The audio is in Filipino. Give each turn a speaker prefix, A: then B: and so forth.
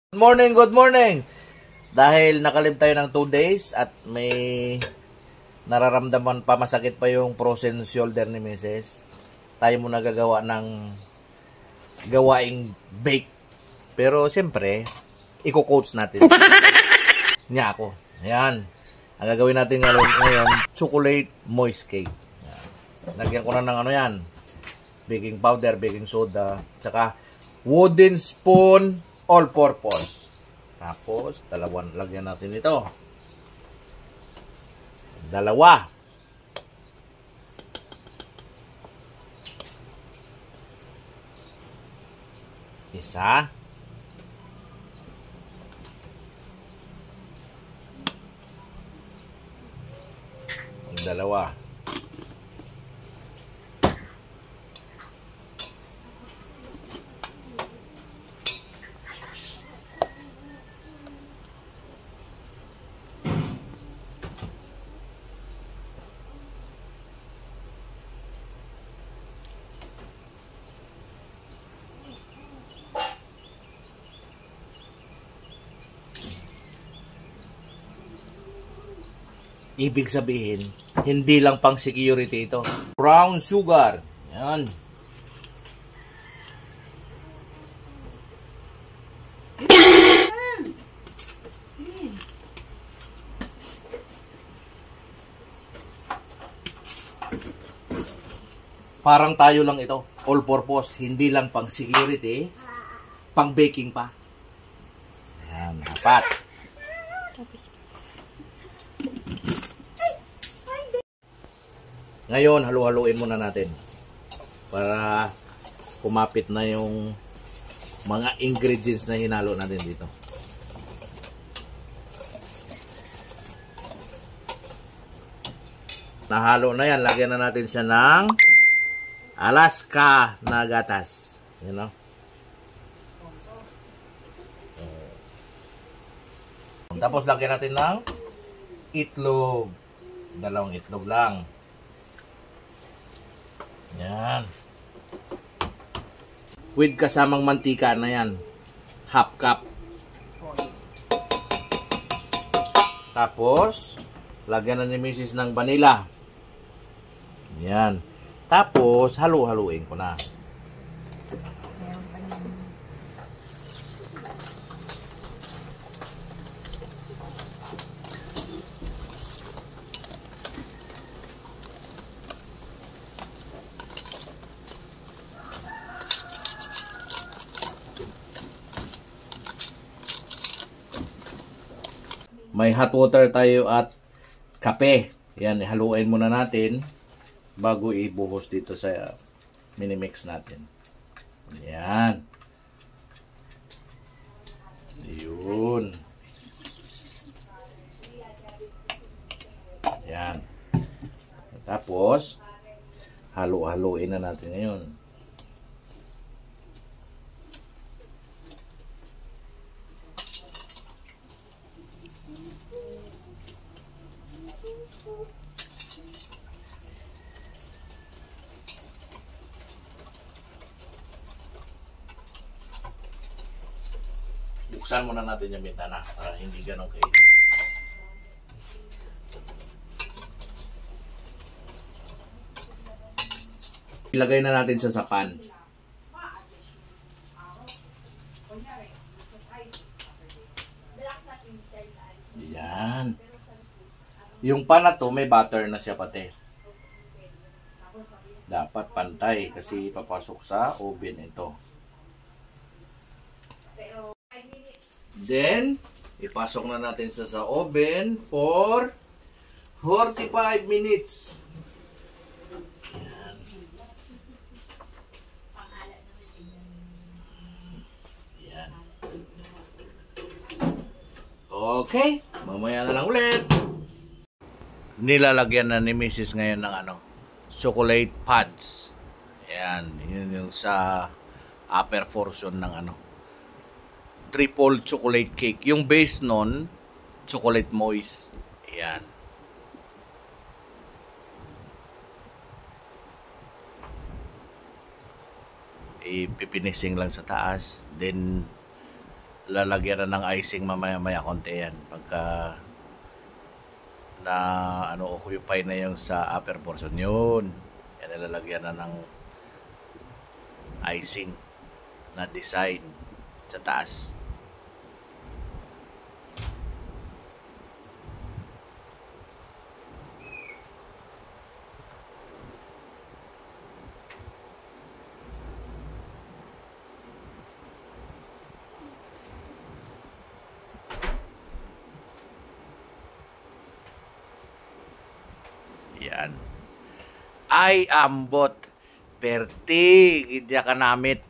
A: Good morning, good morning! Dahil nakalib tayo ng 2 days at may nararamdaman pa, masakit pa yung frozen shoulder ni Mrs. Tayo muna gagawa ng gawaing bake. Pero siyempre, i-coach natin. Niya ako. Ayan. Ang gagawin natin ngayon, chocolate moist cake. Ayan. Lagyan ko na ng ano yan. Baking powder, baking soda, tsaka wooden spoon, all-purpose. Tapos, lagyan natin ito. Dalawa. Isa. Dalawa. Ibig sabihin, hindi lang pang security ito. Brown sugar. Yan. Parang tayo lang ito. All purpose. Hindi lang pang security. Pang baking pa. Yan. Apat. Ngayon, halu-haluin muna natin para kumapit na yung mga ingredients na hinalo natin dito. Nahalo na yan. Lagyan na natin siya ng Alaska na gatas. You know? Tapos lagyan natin ng itlog. 2 itlog lang. Yan. With kasamang mantika na yan. Half cup. Tapos, lagyan na ni Mrs. ng vanilla. Yan. Tapos, halu-haluin ko na. May hot water tayo at kape. Yan, haluin muna natin bago ibuhos dito sa mini-mix natin. Yan. Yun. Yan. Tapos, halu-haluin na natin ngayon. Buksan muna natin yung bintana para hindi ganun kainit. Ilagay na natin sa pan. Yan. Yung pan na to, may butter na siya pati. Dapat pantay kasi ipapasok sa oven ito. Then, ipasok na natin sa oven for 45 minutes. Yan. Yan. Okay, mamaya na lang ulit. Nilalagyan na ni Mrs. ngayon ng chocolate pods. Yan, yun yung sa upper portion ng triple chocolate cake. Yung base nun, chocolate moist. Ayan. Ipipinising lang sa taas. Then, lalagyan na ng icing mamaya-maya konti yan. Pagka na occupy na yung sa upper portion yun. Yan, lalagyan na ng icing na design sa taas. Yan. Ay ambot perti, hindi ka namit.